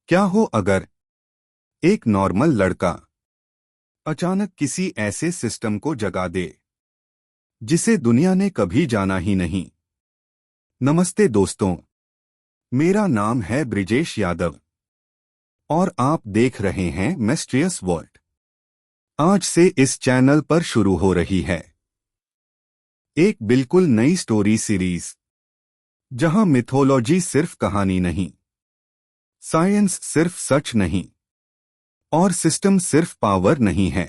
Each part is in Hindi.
क्या हो अगर एक नॉर्मल लड़का अचानक किसी ऐसे सिस्टम को जगा दे जिसे दुनिया ने कभी जाना ही नहीं। नमस्ते दोस्तों, मेरा नाम है ब्रिजेश यादव और आप देख रहे हैं मिस्ट्रियस वर्ल्ड। आज से इस चैनल पर शुरू हो रही है एक बिल्कुल नई स्टोरी सीरीज, जहां मिथोलॉजी सिर्फ कहानी नहीं, साइंस सिर्फ सच नहीं और सिस्टम सिर्फ पावर नहीं है।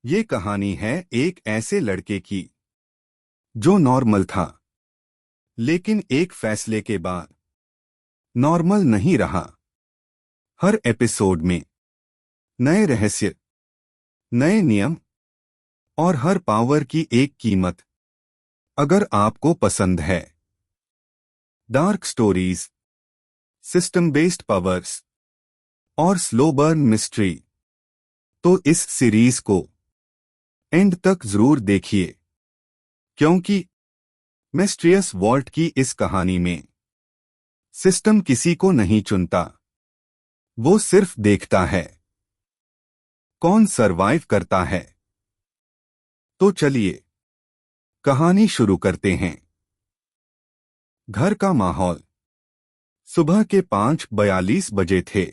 ये कहानी है एक ऐसे लड़के की जो नॉर्मल था, लेकिन एक फैसले के बाद नॉर्मल नहीं रहा। हर एपिसोड में नए रहस्य, नए नियम और हर पावर की एक कीमत। अगर आपको पसंद है dark stories, system based powers और स्लो बर्न मिस्ट्री, तो इस सीरीज को एंड तक जरूर देखिए, क्योंकि मिस्ट्रियस वॉल्ट की इस कहानी में सिस्टम किसी को नहीं चुनता, वो सिर्फ देखता है कौन सरवाइव करता है। तो चलिए कहानी शुरू करते हैं। घर का माहौल सुबह के 5:42 बजे थे।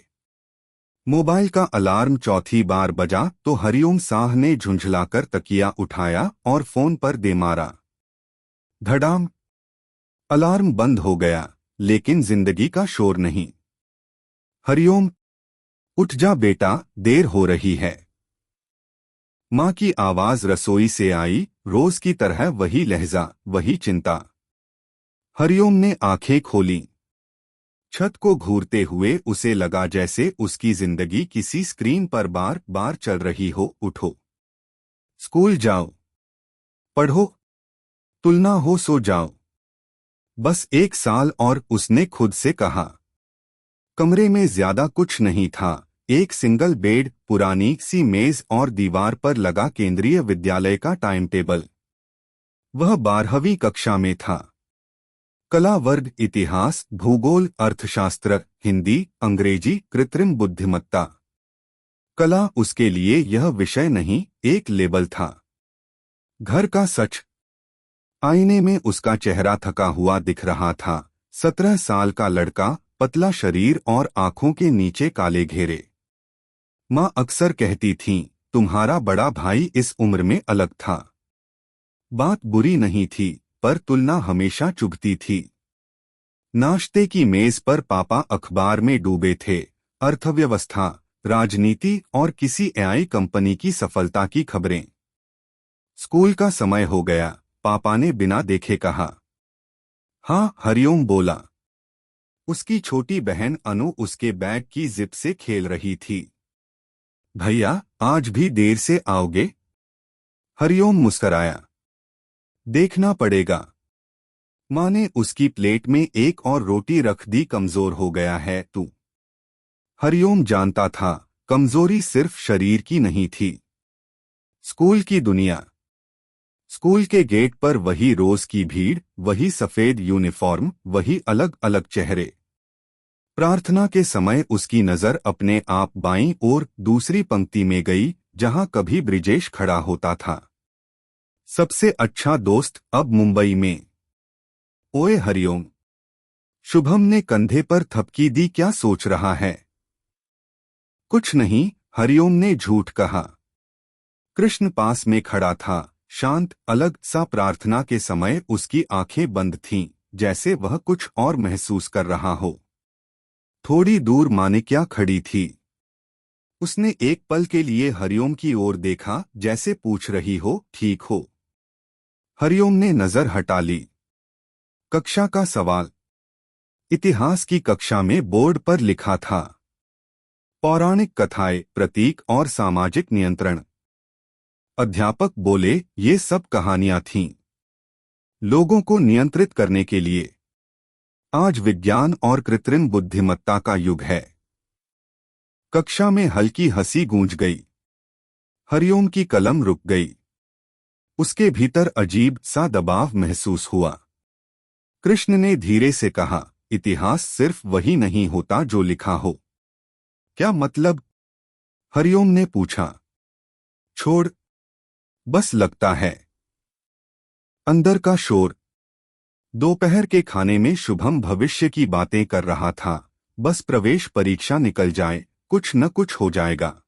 मोबाइल का अलार्म चौथी बार बजा तो हरिओम साह ने झुंझलाकर तकिया उठाया और फोन पर दे मारा। धड़ाम, अलार्म बंद हो गया, लेकिन जिंदगी का शोर नहीं। हरिओम, उठ जा बेटा, देर हो रही है। माँ की आवाज रसोई से आई, रोज की तरह वही लहजा, वही चिंता। हरिओम ने आंखें खोलीं। छत को घूरते हुए उसे लगा जैसे उसकी जिंदगी किसी स्क्रीन पर बार बार चल रही हो। उठो, स्कूल जाओ, पढ़ो, तुलना हो, सो जाओ। बस 1 साल और, उसने खुद से कहा। कमरे में ज्यादा कुछ नहीं था, एक सिंगल बेड, पुरानी सी मेज और दीवार पर लगा केंद्रीय विद्यालय का टाइम टेबल। वह 12वीं कक्षा में था। कला वर्ग, इतिहास, भूगोल, अर्थशास्त्र, हिंदी, अंग्रेजी, कृत्रिम बुद्धिमत्ता। कला उसके लिए यह विषय नहीं, एक लेबल था। घर का सच, आईने में उसका चेहरा थका हुआ दिख रहा था। 17 साल का लड़का, पतला शरीर और आंखों के नीचे काले घेरे। माँ अक्सर कहती थीं, तुम्हारा बड़ा भाई इस उम्र में अलग था। बात बुरी नहीं थी, पर तुलना हमेशा चुभती थी। नाश्ते की मेज पर पापा अखबार में डूबे थे। अर्थव्यवस्था, राजनीति और किसी एआई कंपनी की सफलता की खबरें। स्कूल का समय हो गया, पापा ने बिना देखे कहा। हाँ, हरिओम बोला। उसकी छोटी बहन अनु उसके बैग की जिप से खेल रही थी। भैया, आज भी देर से आओगे? हरिओम मुस्कराया। देखना पड़ेगा। माँ ने उसकी प्लेट में एक और रोटी रख दी। कमजोर हो गया है तू। हरिओम जानता था, कमजोरी सिर्फ शरीर की नहीं थी। स्कूल की दुनिया। स्कूल के गेट पर वही रोज की भीड़, वही सफेद यूनिफॉर्म, वही अलग अलग चेहरे। प्रार्थना के समय उसकी नजर अपने आप बाईं ओर दूसरी पंक्ति में गई, जहां कभी ब्रिजेश खड़ा होता था। सबसे अच्छा दोस्त अब मुंबई में। ओए हरिओम, शुभम ने कंधे पर थपकी दी। क्या सोच रहा है? कुछ नहीं, हरिओम ने झूठ कहा। कृष्ण पास में खड़ा था, शांत, अलग सा। प्रार्थना के समय उसकी आंखें बंद थीं, जैसे वह कुछ और महसूस कर रहा हो। थोड़ी दूर मानिक्या खड़ी थी। उसने एक पल के लिए हरिओम की ओर देखा, जैसे पूछ रही हो, ठीक हो? हरिओम ने नजर हटा ली। कक्षा का सवाल। इतिहास की कक्षा में बोर्ड पर लिखा था, पौराणिक कथाएं, प्रतीक और सामाजिक नियंत्रण। अध्यापक बोले, ये सब कहानियां थीं लोगों को नियंत्रित करने के लिए। आज विज्ञान और कृत्रिम बुद्धिमत्ता का युग है। कक्षा में हल्की हंसी गूंज गई। हरिओम की कलम रुक गई। उसके भीतर अजीब सा दबाव महसूस हुआ। कृष्ण ने धीरे से कहा, इतिहास सिर्फ वही नहीं होता जो लिखा हो। क्या मतलब? हरिओम ने पूछा। छोड़, बस लगता है। अंदर का शोर। दोपहर के खाने में शुभम भविष्य की बातें कर रहा था। बस प्रवेश परीक्षा निकल जाए, कुछ न कुछ हो जाएगा।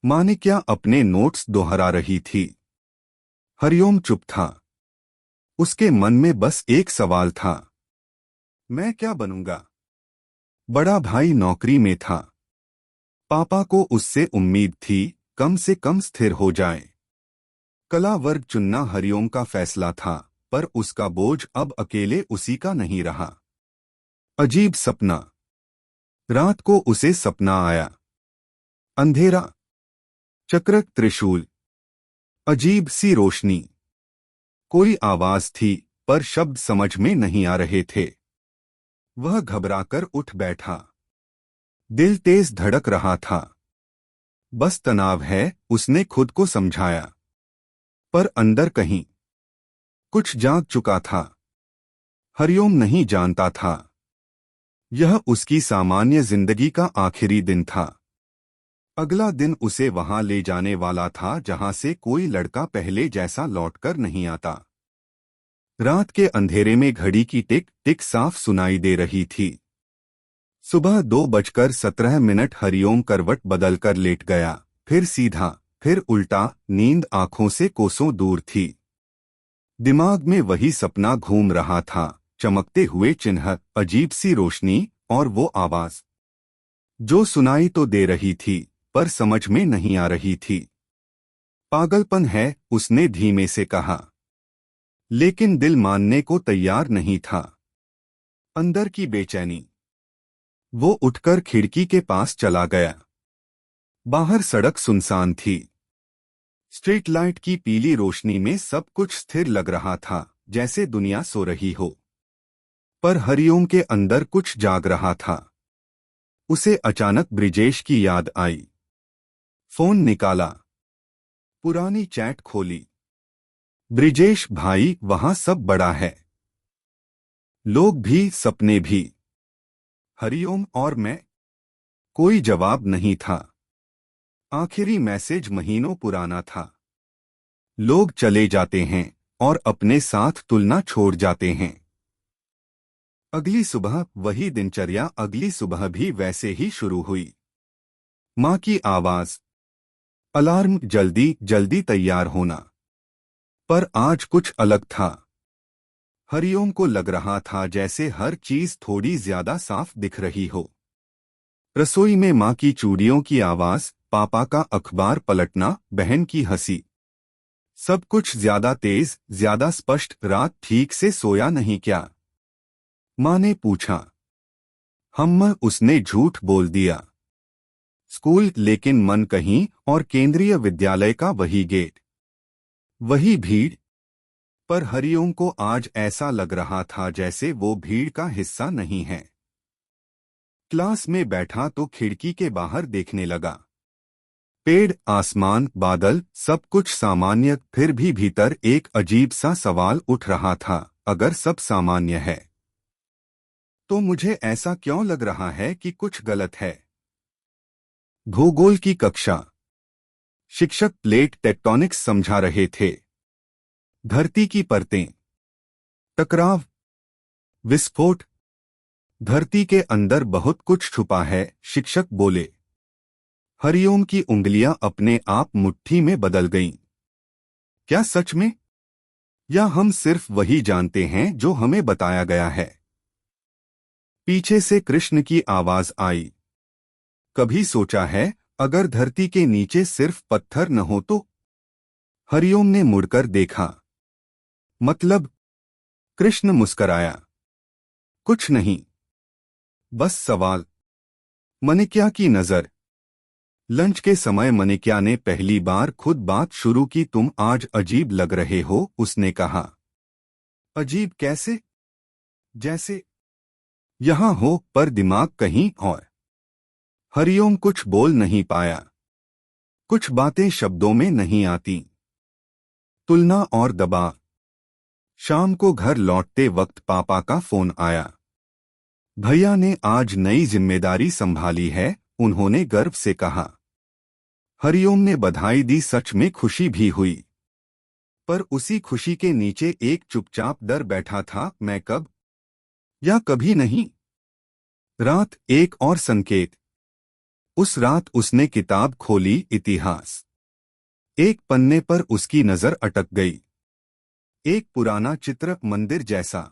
माँ ने क्या अपने नोट्स दोहरा रही थी। हरिओम चुप था। उसके मन में बस एक सवाल था, मैं क्या बनूंगा? बड़ा भाई नौकरी में था। पापा को उससे उम्मीद थी कम से कम स्थिर हो जाए। कला वर्ग चुनना हरिओम का फैसला था, पर उसका बोझ अब अकेले उसी का नहीं रहा। अजीब सपना। रात को उसे सपना आया। अंधेरा, चक्रक त्रिशूल, अजीब सी रोशनी। कोई आवाज थी, पर शब्द समझ में नहीं आ रहे थे। वह घबराकर उठ बैठा। दिल तेज धड़क रहा था। बस तनाव है, उसने खुद को समझाया। पर अंदर कहीं कुछ जाग चुका था। हरिओम नहीं जानता था यह उसकी सामान्य जिंदगी का आखिरी दिन था। अगला दिन उसे वहां ले जाने वाला था जहां से कोई लड़का पहले जैसा लौटकर नहीं आता। रात के अंधेरे में घड़ी की टिक टिक साफ सुनाई दे रही थी। सुबह 2:17 हरिओम करवट बदलकर लेट गया। फिर सीधा, फिर उल्टा। नींद आंखों से कोसों दूर थी। दिमाग में वही सपना घूम रहा था, चमकते हुए चिन्ह, अजीब सी रोशनी, और वो आवाज जो सुनाई तो दे रही थी, पर समझ में नहीं आ रही थी। पागलपन है, उसने धीमे से कहा। लेकिन दिल मानने को तैयार नहीं था। अंदर की बेचैनी। वो उठकर खिड़की के पास चला गया। बाहर सड़क सुनसान थी। स्ट्रीट लाइट की पीली रोशनी में सब कुछ स्थिर लग रहा था, जैसे दुनिया सो रही हो। पर हरिओम के अंदर कुछ जाग रहा था। उसे अचानक ब्रिजेश की याद आई। फोन निकाला, पुरानी चैट खोली। ब्रिजेश भाई, वहां सब बड़ा है। लोग भी, सपने भी। हरिओम और मैं। कोई जवाब नहीं था। आखिरी मैसेज महीनों पुराना था। लोग चले जाते हैं और अपने साथ तुलना छोड़ जाते हैं। अगली सुबह वही दिनचर्या, अगली सुबह भी वैसे ही शुरू हुई। माँ की आवाज, अलार्म, जल्दी जल्दी तैयार होना। पर आज कुछ अलग था। हरिओम को लग रहा था जैसे हर चीज थोड़ी ज्यादा साफ दिख रही हो। रसोई में माँ की चूड़ियों की आवाज, पापा का अखबार पलटना, बहन की हंसी। सब कुछ ज्यादा तेज, ज्यादा स्पष्ट। रात ठीक से सोया नहीं क्या? माँ ने पूछा। उसने झूठ बोल दिया। स्कूल, लेकिन मन कहीं और। केंद्रीय विद्यालय का वही गेट, वही भीड़। पर हरिओम को आज ऐसा लग रहा था जैसे वो भीड़ का हिस्सा नहीं है। क्लास में बैठा तो खिड़की के बाहर देखने लगा। पेड़, आसमान, बादल, सब कुछ सामान्य। फिर भी भीतर एक अजीब सा सवाल उठ रहा था, अगर सब सामान्य है तो मुझे ऐसा क्यों लग रहा है कि कुछ गलत है? भूगोल की कक्षा। शिक्षक प्लेट टेक्टोनिक्स समझा रहे थे। धरती की परतें, टकराव, विस्फोट। धरती के अंदर बहुत कुछ छुपा है, शिक्षक बोले। हरिओम की उंगलियां अपने आप मुट्ठी में बदल गईं। क्या सच में? या हम सिर्फ वही जानते हैं जो हमें बताया गया है? पीछे से कृष्ण की आवाज आई। कभी सोचा है, अगर धरती के नीचे सिर्फ पत्थर न हो तो? हरिओम ने मुड़कर देखा। मतलब? कृष्ण मुस्कराया। कुछ नहीं, बस सवाल। मनिक्या की नजर। लंच के समय मनिक्या ने पहली बार खुद बात शुरू की। तुम आज अजीब लग रहे हो, उसने कहा। अजीब कैसे? जैसे यहां हो, पर दिमाग कहीं और। हरिओम कुछ बोल नहीं पाया। कुछ बातें शब्दों में नहीं आती। तुलना और दबाव। शाम को घर लौटते वक्त पापा का फोन आया। भैया ने आज नई जिम्मेदारी संभाली है, उन्होंने गर्व से कहा। हरिओम ने बधाई दी, सच में खुशी भी हुई। पर उसी खुशी के नीचे एक चुपचाप डर बैठा था, मैं कब या कभी नहीं। रात एक और संकेत। उस रात उसने किताब खोली, इतिहास। एक पन्ने पर उसकी नजर अटक गई। एक पुराना चित्र, मंदिर जैसा,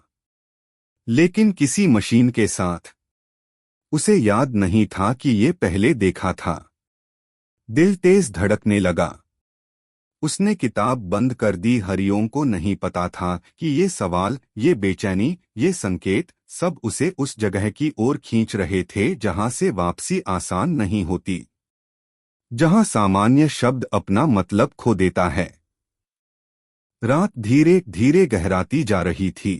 लेकिन किसी मशीन के साथ। उसे याद नहीं था कि ये पहले देखा था। दिल तेज धड़कने लगा। उसने किताब बंद कर दी। हरिओम को नहीं पता था कि ये सवाल, ये बेचैनी, ये संकेत सब उसे उस जगह की ओर खींच रहे थे जहां से वापसी आसान नहीं होती, जहां सामान्य शब्द अपना मतलब खो देता है। रात धीरे धीरे गहराती जा रही थी।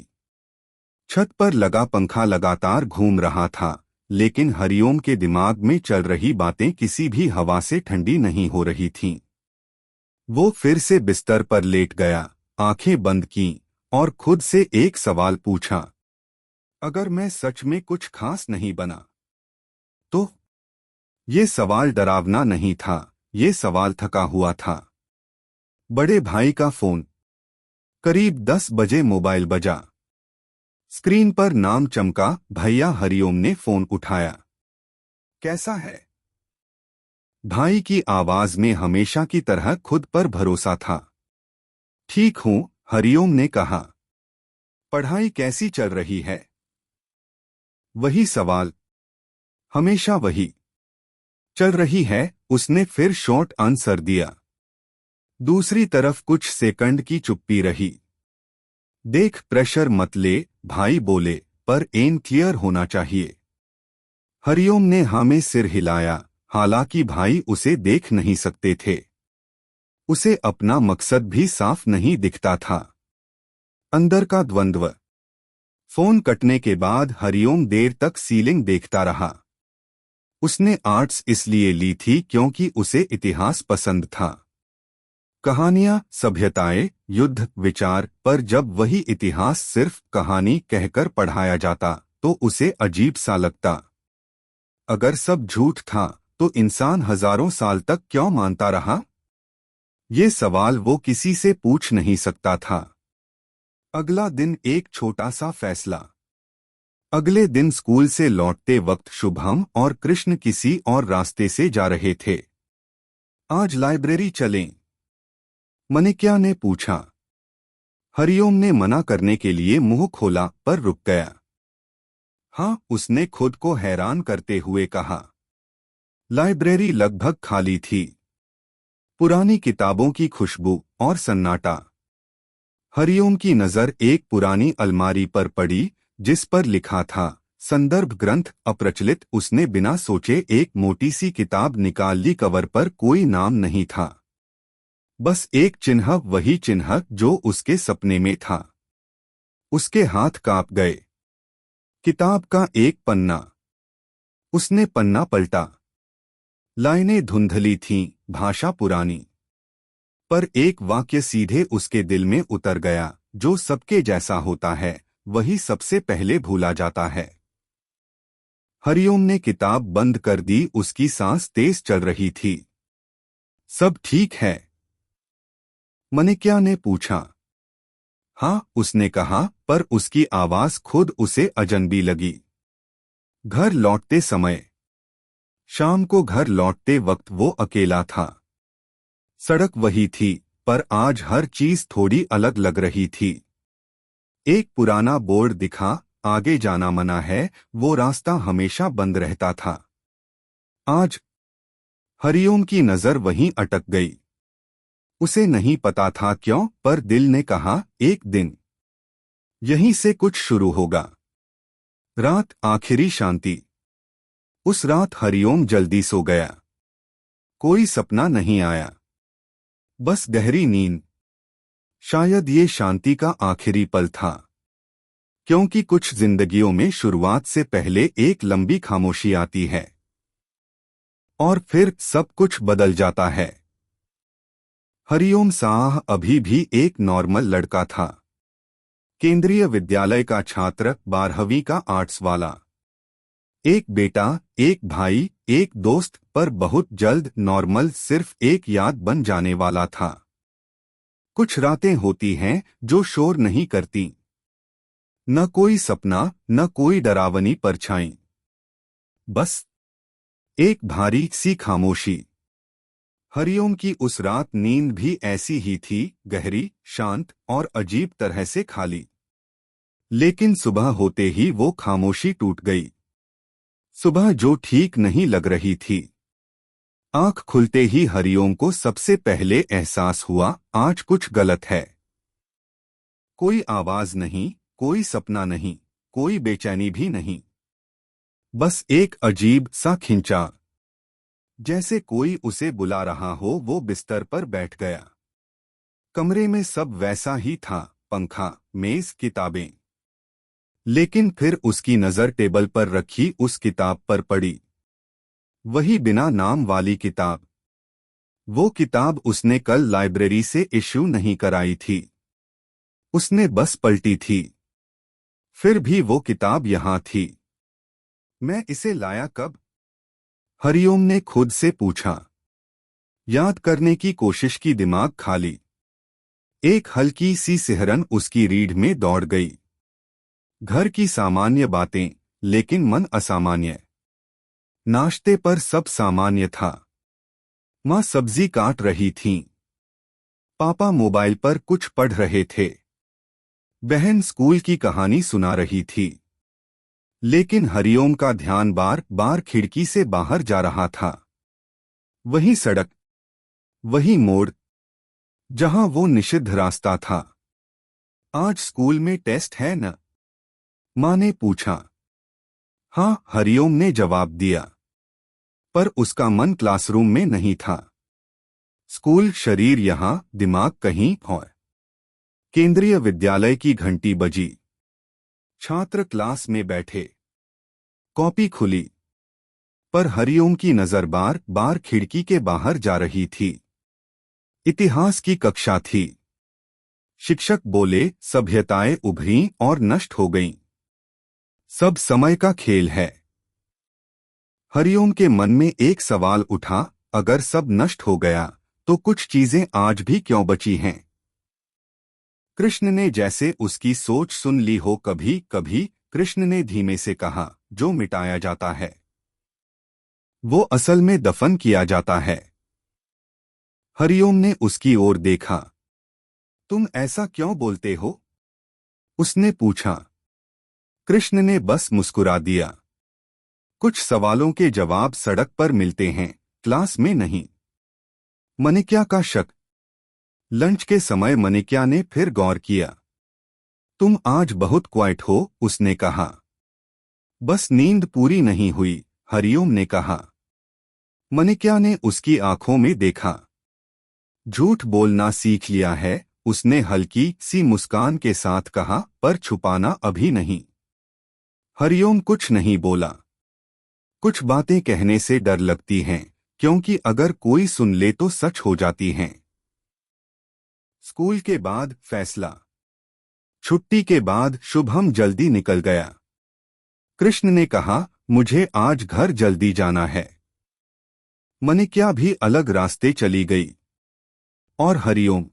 छत पर लगा पंखा लगातार घूम रहा था, लेकिन हरिओम के दिमाग में चल रही बातें किसी भी हवा से ठंडी नहीं हो रही थीं। वो फिर से बिस्तर पर लेट गया, आंखें बंद कीं और खुद से एक सवाल पूछा, अगर मैं सच में कुछ खास नहीं बना तो? ये सवाल डरावना नहीं था, ये सवाल थका हुआ था। बड़े भाई का फोन। करीब 10 बजे मोबाइल बजा। स्क्रीन पर नाम चमका, भैया। हरिओम ने फोन उठाया। कैसा है? भाई की आवाज में हमेशा की तरह खुद पर भरोसा था। ठीक हूं, हरिओम ने कहा। पढ़ाई कैसी चल रही है? वही सवाल, हमेशा वही। चल रही है, उसने फिर शॉर्ट आंसर दिया। दूसरी तरफ कुछ सेकंड की चुप्पी रही। देख, प्रेशर मत ले, भाई बोले, पर एम क्लियर होना चाहिए। हरिओम ने हाँ में सिर हिलाया, हालांकि भाई उसे देख नहीं सकते थे। उसे अपना मकसद भी साफ नहीं दिखता था। अंदर का द्वंद्व। फोन कटने के बाद हरिओम देर तक सीलिंग देखता रहा। उसने आर्ट्स इसलिए ली थी क्योंकि उसे इतिहास पसंद था। कहानियां, सभ्यताएं, युद्ध, विचार। पर जब वही इतिहास सिर्फ कहानी कहकर पढ़ाया जाता तो उसे अजीब सा लगता। अगर सब झूठ था तो इंसान हजारों साल तक क्यों मानता रहा? ये सवाल वो किसी से पूछ नहीं सकता था। अगला दिन एक छोटा सा फैसला। अगले दिन स्कूल से लौटते वक्त शुभम और कृष्ण किसी और रास्ते से जा रहे थे। आज लाइब्रेरी चलें? मनिक्या ने पूछा। हरिओम ने मना करने के लिए मुंह खोला, पर रुक गया। हाँ, उसने खुद को हैरान करते हुए कहा। लाइब्रेरी लगभग खाली थी। पुरानी किताबों की खुशबू और सन्नाटा। हरिओम की नजर एक पुरानी अलमारी पर पड़ी, जिस पर लिखा था, संदर्भ ग्रंथ अप्रचलित। उसने बिना सोचे एक मोटी सी किताब निकाल ली। कवर पर कोई नाम नहीं था, बस एक चिन्ह, वही चिन्ह जो उसके सपने में था। उसके हाथ कांप गए। किताब का एक पन्ना। उसने पन्ना पलटा। लाइनें धुंधली थीं, भाषा पुरानी। पर एक वाक्य सीधे उसके दिल में उतर गया, जो सबके जैसा होता है वही सबसे पहले भूला जाता है। हरिओम ने किताब बंद कर दी। उसकी सांस तेज चल रही थी। सब ठीक है? मनिक्या ने पूछा। हाँ, उसने कहा, पर उसकी आवाज खुद उसे अजनबी लगी। घर लौटते समय। शाम को घर लौटते वक्त वो अकेला था। सड़क वही थी, पर आज हर चीज थोड़ी अलग लग रही थी। एक पुराना बोर्ड दिखा, आगे जाना मना है। वो रास्ता हमेशा बंद रहता था। आज हरिओम की नजर वहीं अटक गई। उसे नहीं पता था क्यों, पर दिल ने कहा, एक दिन यहीं से कुछ शुरू होगा। रात, आखिरी शांति। उस रात हरिओम जल्दी सो गया। कोई सपना नहीं आया, बस गहरी नींद। शायद ये शांति का आखिरी पल था, क्योंकि कुछ जिंदगियों में शुरुआत से पहले एक लंबी खामोशी आती है और फिर सब कुछ बदल जाता है। हरिओम साह अभी भी एक नॉर्मल लड़का था। केंद्रीय विद्यालय का छात्र, 12वीं का आर्ट्स वाला। एक बेटा, एक भाई, एक दोस्त, पर बहुत जल्द नॉर्मल सिर्फ एक याद बन जाने वाला था। कुछ रातें होती हैं जो शोर नहीं करती, न कोई सपना, न कोई डरावनी परछाई, बस एक भारी सी खामोशी। हरिओम की उस रात नींद भी ऐसी ही थी, गहरी, शांत और अजीब तरह से खाली। लेकिन सुबह होते ही वो खामोशी टूट गई। सुबह जो ठीक नहीं लग रही थी। आंख खुलते ही हरिओम को सबसे पहले एहसास हुआ, आज कुछ गलत है। कोई आवाज नहीं, कोई सपना नहीं, कोई बेचैनी भी नहीं। बस एक अजीब सा खिंचा, जैसे कोई उसे बुला रहा हो। वो बिस्तर पर बैठ गया। कमरे में सब वैसा ही था, पंखा, मेज, किताबें। लेकिन फिर उसकी नजर टेबल पर रखी उस किताब पर पड़ी। वही बिना नाम वाली किताब। वो किताब उसने कल लाइब्रेरी से इश्यू नहीं कराई थी। उसने बस पलटी थी। फिर भी वो किताब यहाँ थी। मैं इसे लाया कब? हरिओम ने खुद से पूछा। याद करने की कोशिश की, दिमाग खाली। एक हल्की सी सिहरन उसकी रीढ़ में दौड़ गई। घर की सामान्य बातें, लेकिन मन असामान्य। नाश्ते पर सब सामान्य था। माँ सब्जी काट रही थीं। पापा मोबाइल पर कुछ पढ़ रहे थे। बहन स्कूल की कहानी सुना रही थी। लेकिन हरिओम का ध्यान बार बार खिड़की से बाहर जा रहा था। वही सड़क, वही मोड़, जहां वो निषिद्ध रास्ता था। आज स्कूल में टेस्ट है न? माँ ने पूछा। हाँ, हरिओम ने जवाब दिया। पर उसका मन क्लासरूम में नहीं था। स्कूल शरीर यहां, दिमाग कहीं और। केंद्रीय विद्यालय की घंटी बजी। छात्र क्लास में बैठे। कॉपी खुली। पर हरिओम की नजर बार बार खिड़की के बाहर जा रही थी। इतिहास की कक्षा थी। शिक्षक बोले, सभ्यताएं उभरी और नष्ट हो गईं। सब समय का खेल है। हरिओम के मन में एक सवाल उठा, अगर सब नष्ट हो गया तो कुछ चीजें आज भी क्यों बची हैं? कृष्ण ने जैसे उसकी सोच सुन ली हो। कभी कभी कृष्ण ने धीमे से कहा, जो मिटाया जाता है वो असल में दफन किया जाता है। हरिओम ने उसकी ओर देखा। तुम ऐसा क्यों बोलते हो? उसने पूछा। कृष्ण ने बस मुस्कुरा दिया। कुछ सवालों के जवाब सड़क पर मिलते हैं, क्लास में नहीं। मनिक्या का शक। लंच के समय मनिक्या ने फिर गौर किया। तुम आज बहुत क्वाइट हो, उसने कहा। बस नींद पूरी नहीं हुई, हरिओम ने कहा। मनिक्या ने उसकी आंखों में देखा। झूठ बोलना सीख लिया है, उसने हल्की सी मुस्कान के साथ कहा, पर छुपाना अभी नहीं। हरिओम कुछ नहीं बोला। कुछ बातें कहने से डर लगती हैं, क्योंकि अगर कोई सुन ले तो सच हो जाती हैं। स्कूल के बाद फैसला। छुट्टी के बाद शुभम जल्दी निकल गया। कृष्ण ने कहा, मुझे आज घर जल्दी जाना है। मनिक्या भी अलग रास्ते चली गई। और हरिओम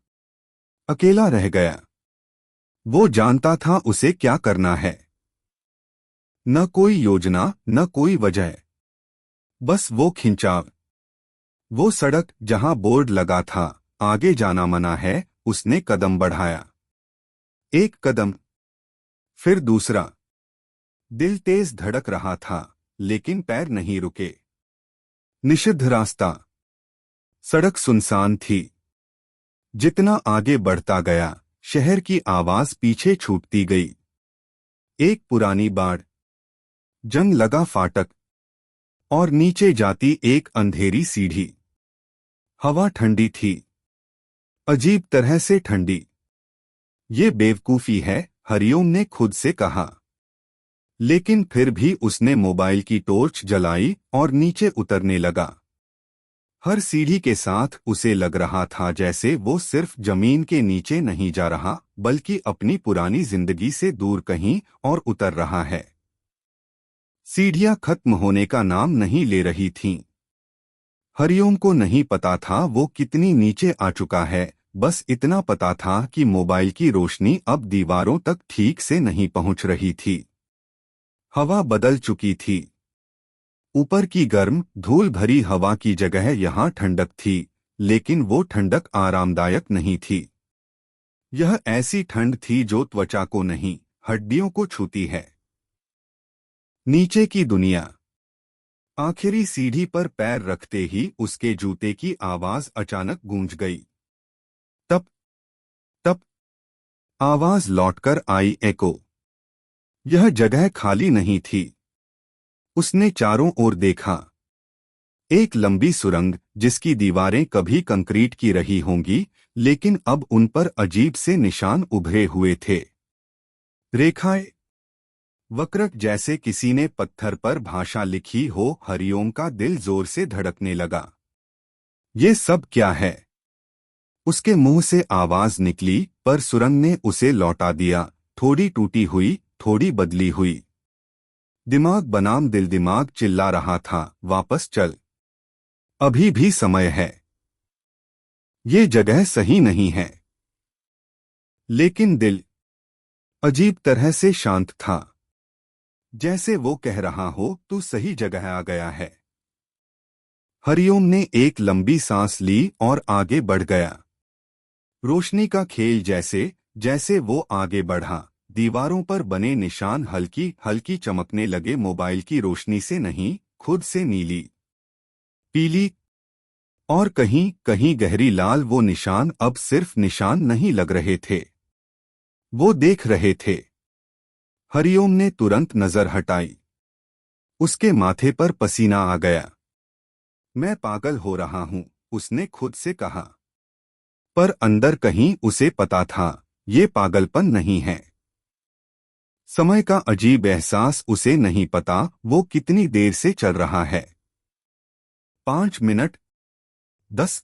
अकेला रह गया। वो जानता था उसे क्या करना है। न कोई योजना, न कोई वजह। बस वो खिंचाव। वो सड़क जहां बोर्ड लगा था, आगे जाना मना है, उसने कदम बढ़ाया। एक कदम, फिर दूसरा। दिल तेज धड़क रहा था, लेकिन पैर नहीं रुके। निषिद्ध रास्ता। सड़क सुनसान थी। जितना आगे बढ़ता गया, शहर की आवाज पीछे छूटती गई। एक पुरानी बाड़, जंग लगा फाटक, और नीचे जाती एक अंधेरी सीढ़ी। हवा ठंडी थी, अजीब तरह से ठंडी। ये बेवकूफी है, हरिओम ने खुद से कहा। लेकिन फिर भी उसने मोबाइल की टॉर्च जलाई और नीचे उतरने लगा। हर सीढ़ी के साथ उसे लग रहा था जैसे वो सिर्फ जमीन के नीचे नहीं जा रहा, बल्कि अपनी पुरानी जिंदगी से दूर कहीं और उतर रहा है। सीढ़ियां खत्म होने का नाम नहीं ले रही थीं। हरिओम को नहीं पता था वो कितनी नीचे आ चुका है, बस इतना पता था कि मोबाइल की रोशनी अब दीवारों तक ठीक से नहीं पहुंच रही थी। हवा बदल चुकी थी। ऊपर की गर्म धूल भरी हवा की जगह यहाँ ठंडक थी, लेकिन वो ठंडक आरामदायक नहीं थी। यह ऐसी ठंड थी जो त्वचा को नहीं, हड्डियों को छूती है। नीचे की दुनिया। आखिरी सीढ़ी पर पैर रखते ही उसके जूते की आवाज अचानक गूंज गई। तप तप आवाज लौटकर आई एको। यह जगह खाली नहीं थी। उसने चारों ओर देखा। एक लंबी सुरंग जिसकी दीवारें कभी कंक्रीट की रही होंगी, लेकिन अब उन पर अजीब से निशान उभरे हुए थे। रेखाएं, वक्रक जैसे किसी ने पत्थर पर भाषा लिखी हो। हरिओम का दिल जोर से धड़कने लगा। ये सब क्या है? उसके मुंह से आवाज निकली, पर सुरंग ने उसे लौटा दिया। थोड़ी टूटी हुई, थोड़ी बदली हुई। दिमाग बनाम दिल। दिमाग चिल्ला रहा था, वापस चल, अभी भी समय है, ये जगह सही नहीं है। लेकिन दिल अजीब तरह से शांत था, जैसे वो कह रहा हो तू सही जगह आ गया है। हरिओम ने एक लंबी सांस ली और आगे बढ़ गया। रोशनी का खेल जैसे जैसे वो आगे बढ़ा, दीवारों पर बने निशान हल्की हल्की चमकने लगे। मोबाइल की रोशनी से नहीं, खुद से नीली, पीली और कहीं कहीं गहरी लाल। वो निशान अब सिर्फ निशान नहीं लग रहे थे, वो देख रहे थे। हरिओम ने तुरंत नजर हटाई। उसके माथे पर पसीना आ गया। मैं पागल हो रहा हूं, उसने खुद से कहा। पर अंदर कहीं उसे पता था, ये पागलपन नहीं है। समय का अजीब एहसास। उसे नहीं पता वो कितनी देर से चल रहा है। 5 मिनट, 10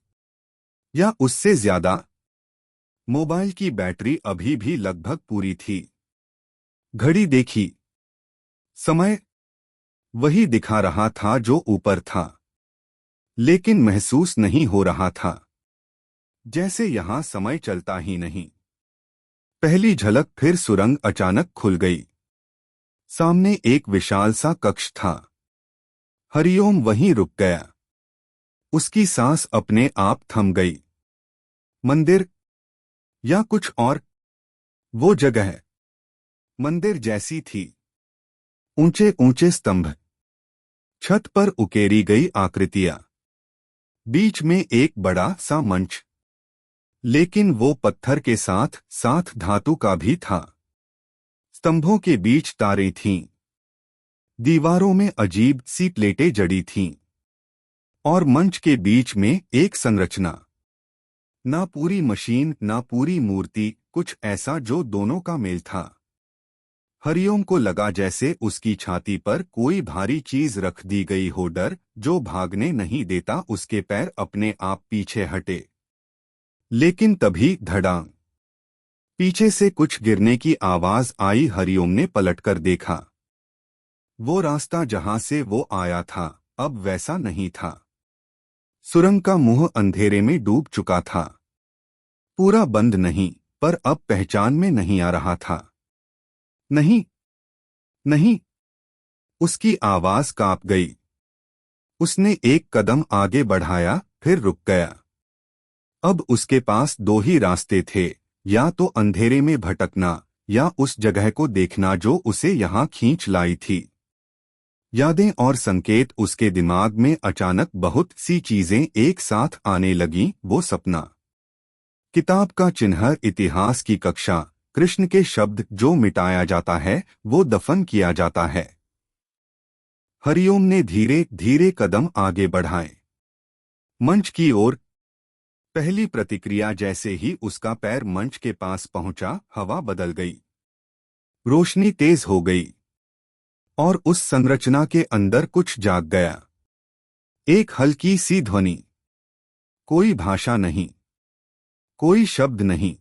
या उससे ज्यादा। मोबाइल की बैटरी अभी भी लगभग पूरी थी। घड़ी देखी। समय वही दिखा रहा था जो ऊपर था, लेकिन महसूस नहीं हो रहा था, जैसे यहां समय चलता ही नहीं। पहली झलक। फिर सुरंग अचानक खुल गई। सामने एक विशाल सा कक्ष था। हरिओम वहीं रुक गया। उसकी सांस अपने आप थम गई। मंदिर या कुछ और? वो जगह मंदिर जैसी थी। ऊंचे ऊंचे स्तंभ, छत पर उकेरी गई आकृतियां, बीच में एक बड़ा सा मंच, लेकिन वो पत्थर के साथ साथ धातु का भी था। स्तंभों के बीच तारें थीं। दीवारों में अजीब सी प्लेटें जड़ी थीं। और मंच के बीच में एक संरचना। ना पूरी मशीन, ना पूरी मूर्ति, कुछ ऐसा जो दोनों का मेल था। हरिओम को लगा जैसे उसकी छाती पर कोई भारी चीज रख दी गई हो। डर जो भागने नहीं देता। उसके पैर अपने आप पीछे हटे। लेकिन तभी धड़ाम, पीछे से कुछ गिरने की आवाज आई। हरिओम ने पलटकर देखा। वो रास्ता जहां से वो आया था अब वैसा नहीं था। सुरंग का मुंह अंधेरे में डूब चुका था। पूरा बंद नहीं, पर अब पहचान में नहीं आ रहा था। नहीं, नहीं। उसकी आवाज कांप गई। उसने एक कदम आगे बढ़ाया, फिर रुक गया। अब उसके पास दो ही रास्ते थे, या तो अंधेरे में भटकना, या उस जगह को देखना जो उसे यहाँ खींच लाई थी। यादें और संकेत। उसके दिमाग में अचानक बहुत सी चीजें एक साथ आने लगीं। वो सपना, किताब का चिन्ह, इतिहास की कक्षा, कृष्ण के शब्द, जो मिटाया जाता है वो दफन किया जाता है। हरिओम ने धीरे धीरे कदम आगे बढ़ाए, मंच की ओर। पहली प्रतिक्रिया, जैसे ही उसका पैर मंच के पास पहुंचा, हवा बदल गई। रोशनी तेज हो गई और उस संरचना के अंदर कुछ जाग गया। एक हल्की सी ध्वनि। कोई भाषा नहीं, कोई शब्द नहीं,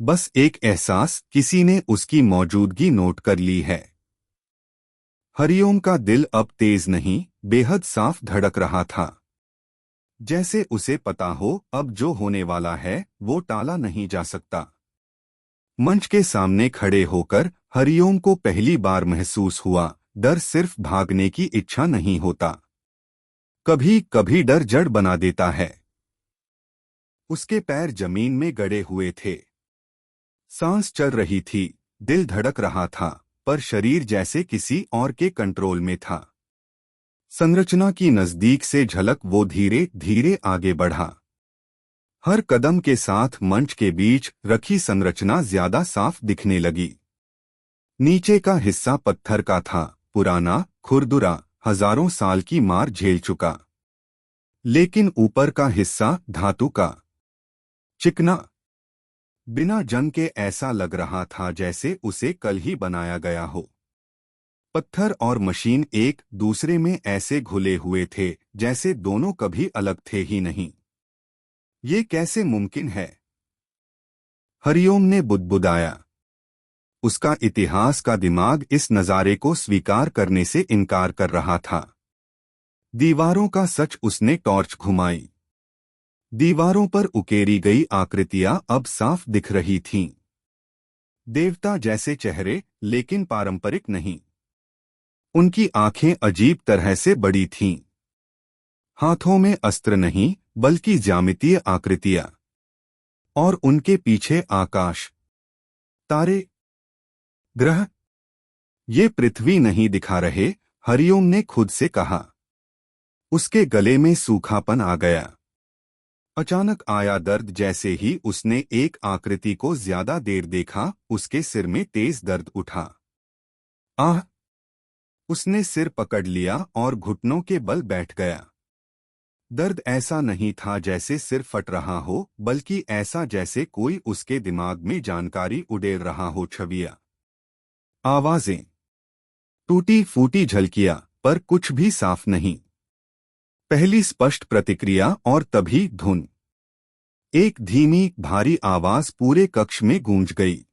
बस एक एहसास, किसी ने उसकी मौजूदगी नोट कर ली है। हरिओम का दिल अब तेज नहीं, बेहद साफ धड़क रहा था। जैसे उसे पता हो अब जो होने वाला है वो टाला नहीं जा सकता। मंच के सामने खड़े होकर हरिओम को पहली बार महसूस हुआ, डर सिर्फ भागने की इच्छा नहीं होता, कभी कभी डर जड़ बना देता है। उसके पैर जमीन में गड़े हुए थे, सांस चल रही थी, दिल धड़क रहा था, पर शरीर जैसे किसी और के कंट्रोल में था। संरचना की नजदीक से झलक वो धीरे धीरे आगे बढ़ा। हर कदम के साथ मंच के बीच रखी संरचना ज्यादा साफ दिखने लगी। नीचे का हिस्सा पत्थर का था, पुराना, खुरदुरा, हजारों साल की मार झेल चुका। लेकिन ऊपर का हिस्सा धातु का, चिकना, बिना जंग के ऐसा लग रहा था जैसे उसे कल ही बनाया गया हो। पत्थर और मशीन एक दूसरे में ऐसे घुले हुए थे जैसे दोनों कभी अलग थे ही नहीं। ये कैसे मुमकिन है? हरिओम ने बुदबुदाया। उसका इतिहास का दिमाग इस नजारे को स्वीकार करने से इनकार कर रहा था। दीवारों का सच उसने टॉर्च घुमाई। दीवारों पर उकेरी गई आकृतियां अब साफ दिख रही थीं। देवता जैसे चेहरे, लेकिन पारंपरिक नहीं। उनकी आंखें अजीब तरह से बड़ी थीं। हाथों में अस्त्र नहीं, बल्कि ज्यामितीय आकृतियां। और उनके पीछे आकाश, तारे, ग्रह। ये पृथ्वी नहीं दिखा रहे, हरिओम ने खुद से कहा। उसके गले में सूखापन आ गया। अचानक आया दर्द। जैसे ही उसने एक आकृति को ज्यादा देर देखा, उसके सिर में तेज दर्द उठा। आह! उसने सिर पकड़ लिया और घुटनों के बल बैठ गया। दर्द ऐसा नहीं था जैसे सिर फट रहा हो, बल्कि ऐसा जैसे कोई उसके दिमाग में जानकारी उड़ेल रहा हो। छवियां, आवाजें, टूटी फूटी झलकियां, पर कुछ भी साफ नहीं। पहली स्पष्ट प्रतिक्रिया और तभी धुन। एक धीमी भारी आवाज पूरे कक्ष में गूंज गई।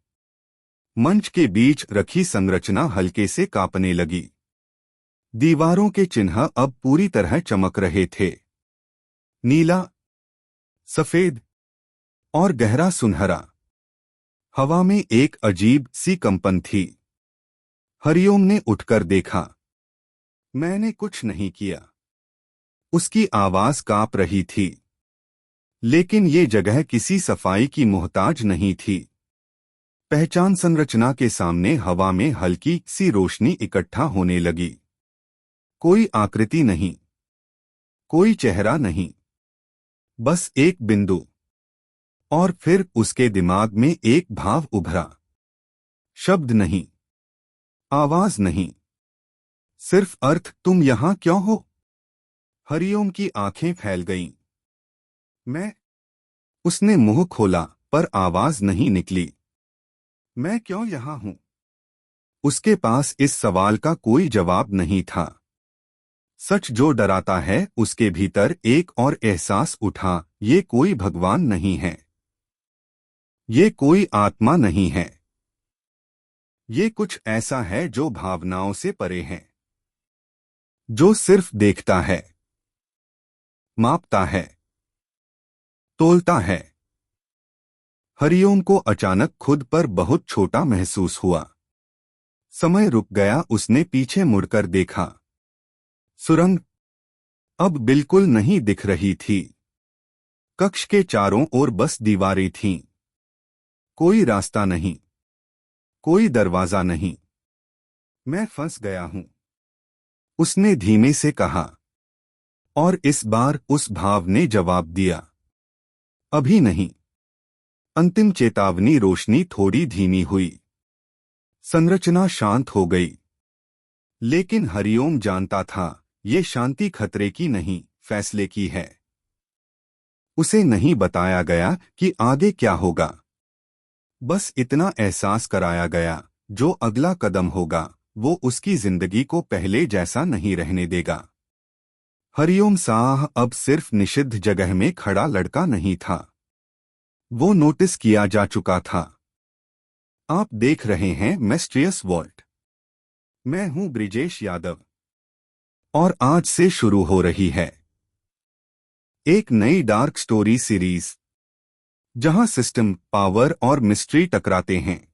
मंच के बीच रखी संरचना हल्के से कांपने लगी। दीवारों के चिन्ह अब पूरी तरह चमक रहे थे। नीला, सफेद और गहरा सुनहरा। हवा में एक अजीब सी कंपन थी। हरिओम ने उठकर देखा। मैंने कुछ नहीं किया। उसकी आवाज कांप रही थी। लेकिन ये जगह किसी सफाई की मोहताज नहीं थी। पहचान संरचना के सामने हवा में हल्की सी रोशनी इकट्ठा होने लगी। कोई आकृति नहीं, कोई चेहरा नहीं, बस एक बिंदु। और फिर उसके दिमाग में एक भाव उभरा। शब्द नहीं, आवाज नहीं, सिर्फ अर्थ। तुम यहां क्यों हो? हरिओम की आंखें फैल गईं। मैं? उसने मुंह खोला, पर आवाज नहीं निकली। मैं क्यों यहां हूं? उसके पास इस सवाल का कोई जवाब नहीं था। सच जो डराता है, उसके भीतर एक और एहसास उठा। ये कोई भगवान नहीं है। ये कोई आत्मा नहीं है। ये कुछ ऐसा है जो भावनाओं से परे है, जो सिर्फ देखता है, मापता है, तोलता है। हरिओम को अचानक खुद पर बहुत छोटा महसूस हुआ। समय रुक गया। उसने पीछे मुड़कर देखा। सुरंग अब बिल्कुल नहीं दिख रही थी। कक्ष के चारों ओर बस दीवारें थीं। कोई रास्ता नहीं, कोई दरवाजा नहीं। मैं फंस गया हूं, उसने धीमे से कहा। और इस बार उस भाव ने जवाब दिया, अभी नहीं। अंतिम चेतावनी। रोशनी थोड़ी धीमी हुई। संरचना शांत हो गई। लेकिन हरिओम जानता था, ये शांति खतरे की नहीं, फैसले की है। उसे नहीं बताया गया कि आगे क्या होगा। बस इतना एहसास कराया गया, जो अगला कदम होगा वो उसकी जिंदगी को पहले जैसा नहीं रहने देगा। हरिओम साह अब सिर्फ निषिद्ध जगह में खड़ा लड़का नहीं था। वो नोटिस किया जा चुका था। आप देख रहे हैं मिस्टीरियस वॉल्ट। मैं हूं ब्रिजेश यादव और आज से शुरू हो रही है एक नई डार्क स्टोरी सीरीज जहां सिस्टम, पावर और मिस्ट्री टकराते हैं।